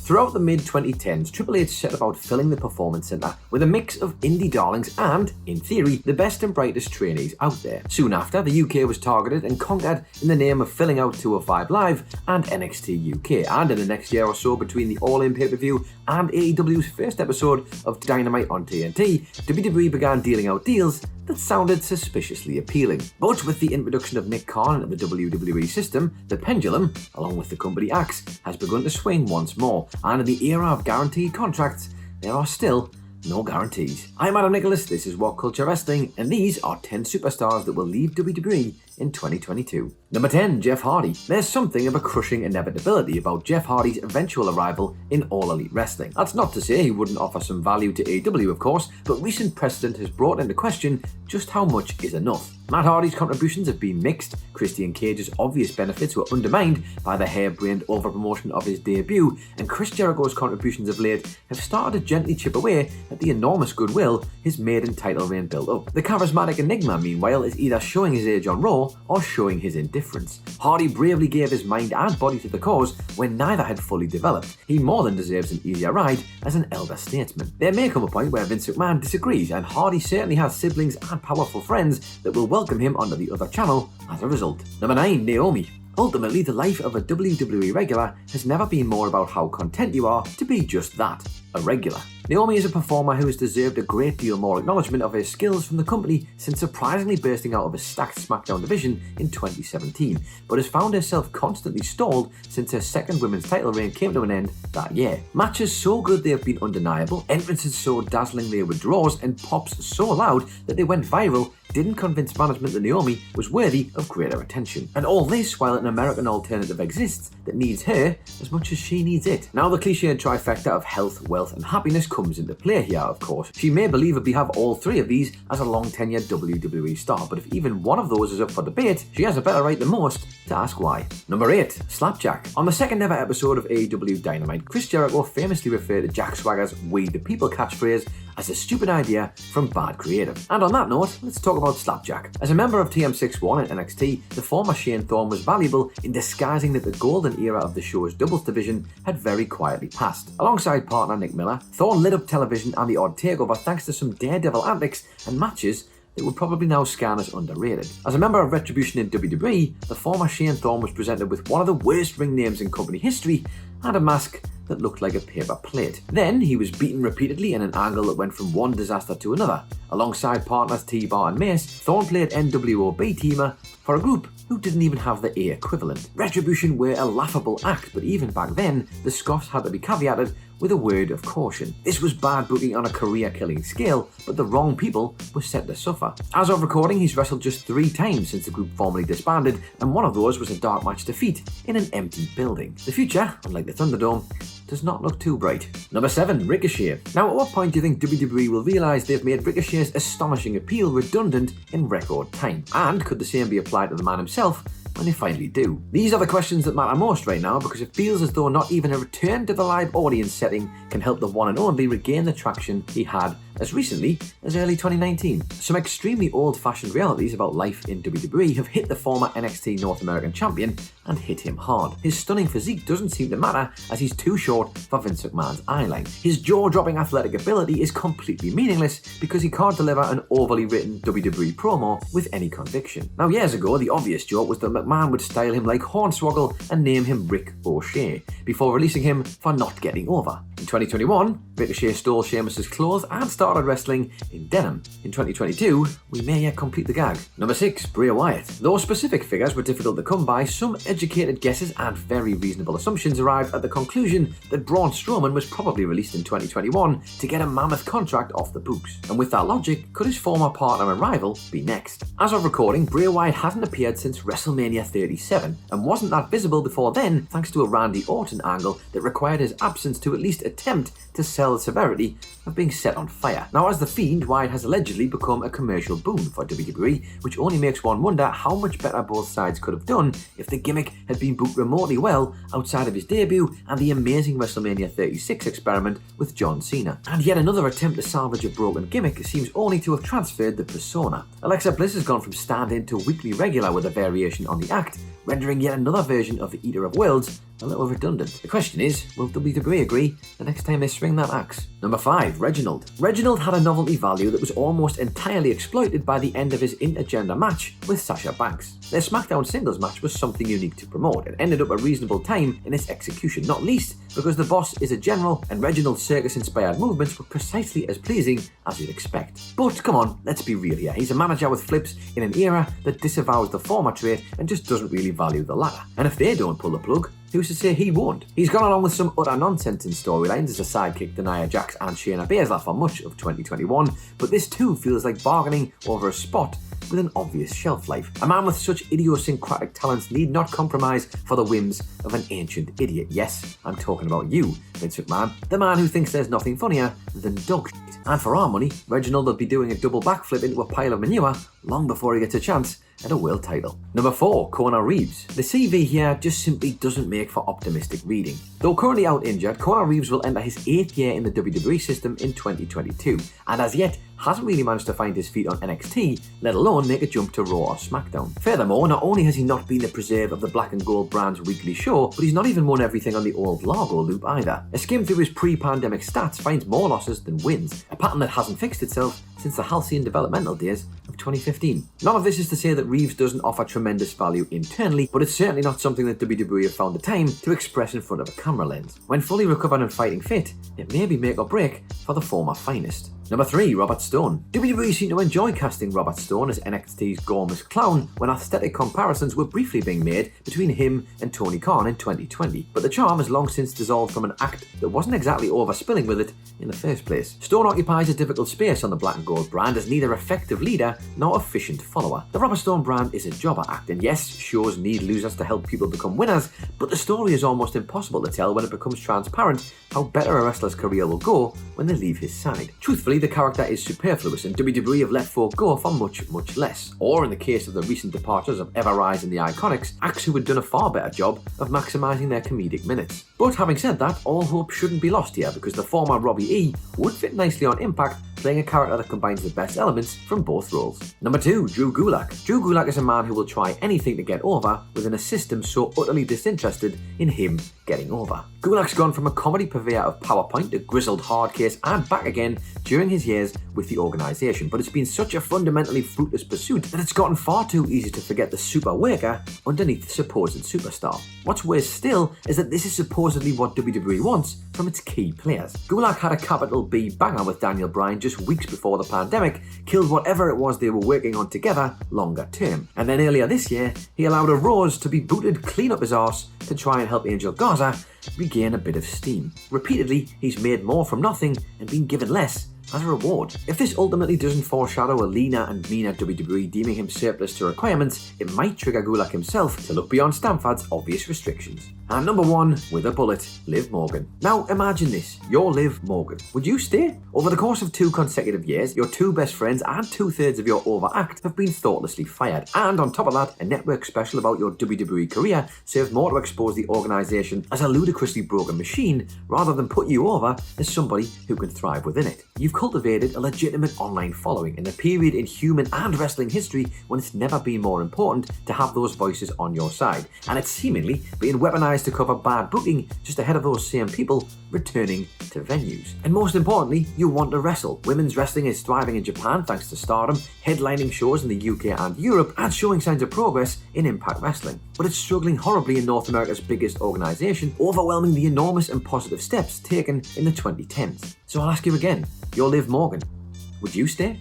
Throughout the mid-2010s, Triple H set about filling the Performance Center with a mix of indie darlings and, in theory, the best and brightest trainees out there. Soon after, the UK was targeted and conquered in the name of filling out 205 Live and NXT UK, and in the next year or so between the All-In pay-per-view and AEW's first episode of Dynamite on TNT, WWE began dealing out deals that sounded suspiciously appealing. But with the introduction of Nick Khan into the WWE system, the pendulum, along with the company axe, has begun to swing once more, and in the era of guaranteed contracts, there are still no guarantees. I'm Adam Nicholas, this is What Culture Wrestling, and these are 10 superstars that will leave WWE in 2022. Number 10, Jeff Hardy. There's something of a crushing inevitability about Jeff Hardy's eventual arrival in All Elite Wrestling. That's not to say he wouldn't offer some value to AEW, of course, but recent precedent has brought into question just how much is enough. Matt Hardy's contributions have been mixed. Christian Cage's obvious benefits were undermined by the harebrained overpromotion of his debut, and Chris Jericho's contributions of late have started to gently chip away at the enormous goodwill his maiden title reign built up. The charismatic Enigma, meanwhile, is either showing his age on Raw or showing his indifference. Hardy bravely gave his mind and body to the cause when neither had fully developed. He more than deserves an easier ride as an elder statesman. There may come a point where Vince McMahon disagrees, and Hardy certainly has siblings and powerful friends that will welcome him onto the other channel as a result. Number 9, Naomi. Ultimately, the life of a WWE regular has never been more about how content you are to be just that, a regular. Naomi is a performer who has deserved a great deal more acknowledgement of her skills from the company since surprisingly bursting out of a stacked SmackDown division in 2017, but has found herself constantly stalled since her second women's title reign came to an end that year. Matches so good they have been undeniable, entrances so dazzling they were draws, and pops so loud that they went viral didn't convince management that Naomi was worthy of greater attention. And all this while an American alternative exists that needs her as much as she needs it. Now the cliched trifecta of health, wealth and happiness comes into play here, of course. She may believably have all three of these as a long-tenured WWE star, but if even one of those is up for debate, she has a better right than most to ask why. Number 8, Slapjack. On the second ever episode of AEW Dynamite, Chris Jericho famously referred to Jack Swagger's "We the People" catchphrase as a stupid idea from bad creative. And on that note, let's talk about Slapjack. As a member of TM61 and NXT, the former Shane Thorne was valuable in disguising that the golden era of the show's doubles division had very quietly passed. Alongside partner Nick Miller, Thorne lit up television and the odd takeover thanks to some daredevil antics and matches that would probably now scan as underrated. As a member of Retribution in WWE, the former Shane Thorne was presented with one of the worst ring names in company history and a mask that looked like a paper plate. Then he was beaten repeatedly in an angle that went from one disaster to another. Alongside partners T-Bar and Mace, Thorne played NWO B-Teamer for a group who didn't even have the A equivalent. Retribution were a laughable act, but even back then, the scoffs had to be caveated with a word of caution. This was bad booking on a career-killing scale, but the wrong people were set to suffer. As of recording, he's wrestled just 3 times since the group formally disbanded, and one of those was a dark match defeat in an empty building. The future, unlike the Thunderdome, does not look too bright. Number 7, Ricochet. Now, at what point do you think WWE will realise they've made Ricochet's astonishing appeal redundant in record time? And could the same be applied to the man himself when they finally do? These are the questions that matter most right now, because it feels as though not even a return to the live audience setting can help the one and only regain the traction he had as recently as early 2019. Some extremely old-fashioned realities about life in WWE have hit the former NXT North American champion and hit him hard. His stunning physique doesn't seem to matter as he's too short for Vince McMahon's eye line. His jaw-dropping athletic ability is completely meaningless because he can't deliver an overly written WWE promo with any conviction. Now, years ago, the obvious joke was that McMahon would style him like Hornswoggle and name him Rick O'Shea before releasing him for not getting over. In 2021, Ricochet stole Sheamus's clothes and started wrestling in denim. In 2022, we may yet complete the gag. Number 6, Bray Wyatt. Though specific figures were difficult to come by, some educated guesses and very reasonable assumptions arrived at the conclusion that Braun Strowman was probably released in 2021 to get a mammoth contract off the books. And with that logic, could his former partner and rival be next? As of recording, Bray Wyatt hasn't appeared since WrestleMania 37 and wasn't that visible before then thanks to a Randy Orton angle that required his absence to at least attempt to sell the severity of being set on fire. Now, as The Fiend, Wyatt has allegedly become a commercial boon for WWE, which only makes one wonder how much better both sides could have done if the gimmick had been booked remotely well outside of his debut and the amazing WrestleMania 36 experiment with John Cena. And yet another attempt to salvage a broken gimmick seems only to have transferred the persona. Alexa Bliss has gone from stand-in to weekly regular with a variation on the act, rendering yet another version of the Eater of Worlds a little redundant. The question is, will WWE agree the next time they swing that axe? Number 5. Reginald. Reginald had a novelty value that was almost entirely exploited by the end of his intergender match with Sasha Banks. Their SmackDown singles match was something unique to promote and ended up a reasonable time in its execution, not least because the boss is a general and Reginald's circus-inspired movements were precisely as pleasing as you'd expect. But come on, let's be real here. He's a manager with flips in an era that disavows the former trait and just doesn't really value the latter. And if they don't pull the plug, who's to say he won't? He's gone along with some utter nonsense in storylines as a sidekick to Nia Jax and Shayna Baszler for much of 2021, but this too feels like bargaining over a spot with an obvious shelf life. A man with such idiosyncratic talents need not compromise for the whims of an ancient idiot. Yes, I'm talking about you, Vince McMahon, the man who thinks there's nothing funnier than dog shit. And for our money, Reginald will be doing a double backflip into a pile of manure long before he gets a chance at a world title. Number 4. Kona Reeves. The CV here just simply doesn't make for optimistic reading. Though currently out injured, Kona Reeves will enter his 8th year in the WWE system in 2022, and as yet hasn't really managed to find his feet on NXT, let alone make a jump to Raw or SmackDown. Furthermore, not only has he not been the preserve of the Black and Gold brand's weekly show, but he's not even won everything on the old Largo loop either. A skim through his pre-pandemic stats finds more losses than wins, a pattern that hasn't fixed itself since the halcyon developmental days of 2015. None of this is to say that Reeves doesn't offer tremendous value internally, but it's certainly not something that WWE have found the time to express in front of a camera lens. When fully recovered and fighting fit, it may be make or break for the former finest. Number 3. Robert Stone. WWE seem to enjoy casting Robert Stone as NXT's gormless clown when aesthetic comparisons were briefly being made between him and Tony Khan in 2020, but the charm has long since dissolved from an act that wasn't exactly overspilling with it in the first place. Stone occupies a difficult space on the Black and Gold brand as neither effective leader nor efficient follower. The Robert Stone brand is a jobber act, and yes, shows need losers to help people become winners, but the story is almost impossible to tell when it becomes transparent how better a wrestler's career will go when they leave his side. Truthfully, the character is superfluous and WWE have let folk go for much, much less. Or in the case of the recent departures of Ever-Rise and the Iconics, acts who had done a far better job of maximising their comedic minutes. But having said that, all hope shouldn't be lost here because the former Robbie E would fit nicely on Impact, playing a character that combines the best elements from both roles. Number 2. Drew Gulak. Drew Gulak is a man who will try anything to get over within a system so utterly disinterested in him getting over. Gulak's gone from a comedy purveyor of PowerPoint to grizzled hardcase and back again during his years with the organisation, but it's been such a fundamentally fruitless pursuit that it's gotten far too easy to forget the super worker underneath the supposed superstar. What's worse still is that this is supposedly what WWE wants from its key players. Gulak had a capital B banger with Daniel Bryan just weeks before the pandemic killed whatever it was they were working on together longer term. And then earlier this year, he allowed a Rose to be booted clean up his arse to try and help Angel Garza regain a bit of steam. Repeatedly, he's made more from nothing and been given less as a reward. If this ultimately doesn't foreshadow a leaner and meaner WWE deeming him surplus to requirements, it might trigger Gulak himself to look beyond Stamford's obvious restrictions. And number 1, with a bullet, Liv Morgan. Now imagine this, you're Liv Morgan. Would you stay? Over the course of 2 consecutive years, your 2 best friends and 2/3 of your overact have been thoughtlessly fired. And on top of that, a network special about your WWE career served more to expose the organisation as a ludicrously broken machine rather than put you over as somebody who can thrive within it. You've cultivated a legitimate online following in a period in human and wrestling history when it's never been more important to have those voices on your side, and it's seemingly being weaponized to cover bad booking just ahead of those same people returning to venues. And most importantly, you want to wrestle. Women's wrestling is thriving in Japan thanks to Stardom, headlining shows in the UK and Europe, and showing signs of progress in Impact Wrestling. But it's struggling horribly in North America's biggest organisation, overwhelming the enormous and positive steps taken in the 2010s. So I'll ask you again, you're Liv Morgan. Would you stay?